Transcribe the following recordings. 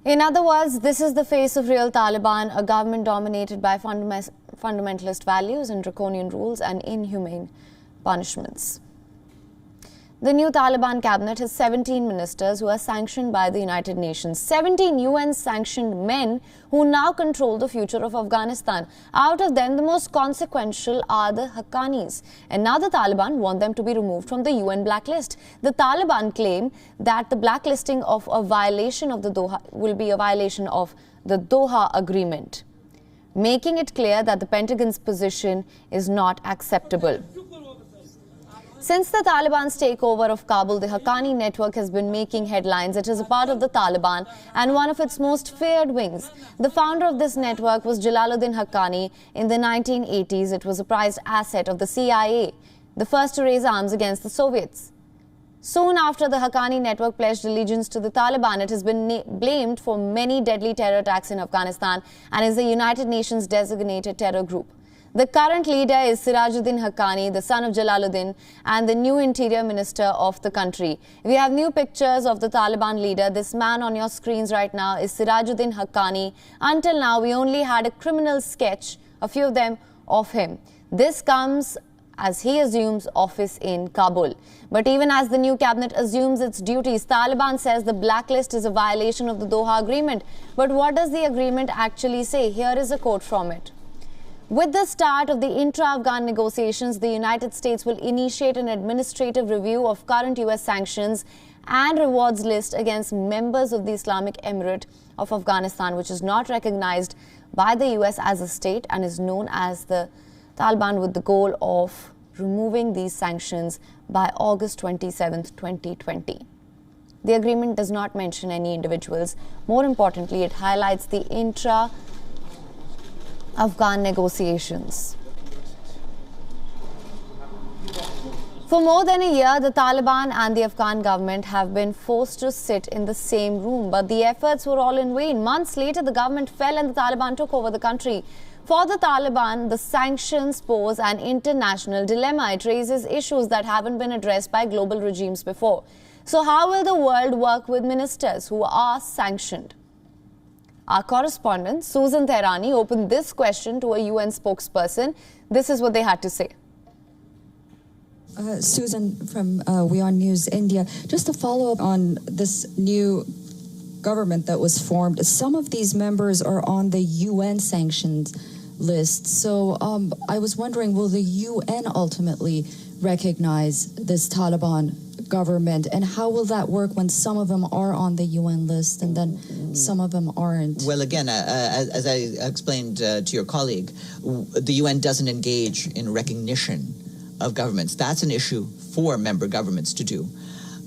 In other words, this is the face of real Taliban, a government dominated by fundamentalist values and draconian rules and inhumane punishments. The new Taliban cabinet has 17 ministers who are sanctioned by the United Nations. 17 UN-sanctioned men who now control the future of Afghanistan. Out of them, the most consequential are the Haqqanis. And now the Taliban want them to be removed from the UN blacklist. The Taliban claim that the blacklisting of a violation of the Doha will be a violation of the Doha Agreement, making it clear that the Pentagon's position is not acceptable. Since the Taliban's takeover of Kabul, the Haqqani network has been making headlines. It is a part of the Taliban and one of its most feared wings. The founder of this network was Jalaluddin Haqqani. In the 1980s, it was a prized asset of the CIA, the first to raise arms against the Soviets. Soon after the Haqqani network pledged allegiance to the Taliban, it has been blamed for many deadly terror attacks in Afghanistan and is the United Nations designated terror group. The current leader is Sirajuddin Haqqani, the son of Jalaluddin, and the new interior minister of the country. We have new pictures of the Taliban leader. This man on your screens right now is Sirajuddin Haqqani. Until now, we only had a criminal sketch, a few of them, of him. This comes as he assumes office in Kabul. But even as the new cabinet assumes its duties, Taliban says the blacklist is a violation of the Doha Agreement. But what does the agreement actually say? Here is a quote from it. With the start of the intra-Afghan negotiations, the United States will initiate an administrative review of current U.S. sanctions and rewards list against members of the Islamic Emirate of Afghanistan, which is not recognized by the U.S. as a state and is known as the Taliban, with the goal of removing these sanctions by August 27, 2020. The agreement does not mention any individuals. More importantly, it highlights the intra-Afghan negotiations. For more than a year, the Taliban and the Afghan government have been forced to sit in the same room, but the efforts were all in vain. Months later, the government fell and the Taliban took over the country. For the Taliban, the sanctions pose an international dilemma. It raises issues that haven't been addressed by global regimes before. So how will the world work with ministers who are sanctioned? Our correspondent, Susan Tehrani, opened this question to a UN spokesperson. This is what they had to say. Susan from WION News India. Just to follow up on this new government that was formed, some of these members are on the UN sanctions list. So I was wondering, will the UN ultimately recognize this Taliban government, and how will that work when some of them are on the UN list and then some of them aren't? Well, again, as I explained to your colleague, the UN doesn't engage in recognition of governments. That's an issue for member governments to do.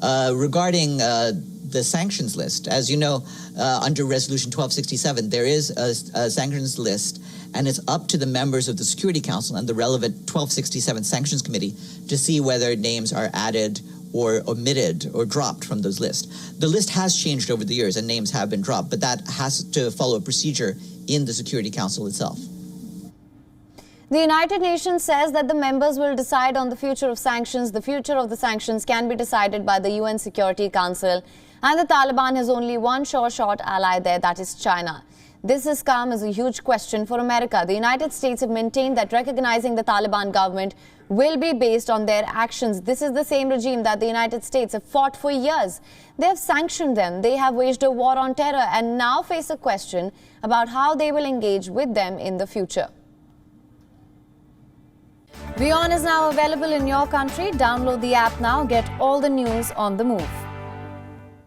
Regarding the sanctions list, as you know, under Resolution 1267, there is a sanctions list, and it's up to the members of the Security Council and the relevant 1267 Sanctions Committee to see whether names are added or omitted or dropped from those lists. The list has changed over the years and names have been dropped, but that has to follow a procedure in the Security Council itself. The United Nations says that the members will decide on the future of sanctions. The future of the sanctions can be decided by the UN Security Council. And the Taliban has only one sure shot ally there, that is China. This has come as a huge question for America. The United States have maintained that recognizing the Taliban government will be based on their actions. This is the same regime that the United States have fought for years. They have sanctioned them. They have waged a war on terror and now face a question about how they will engage with them in the future. WION is now available in your country. Download the app now. Get all the news on the move.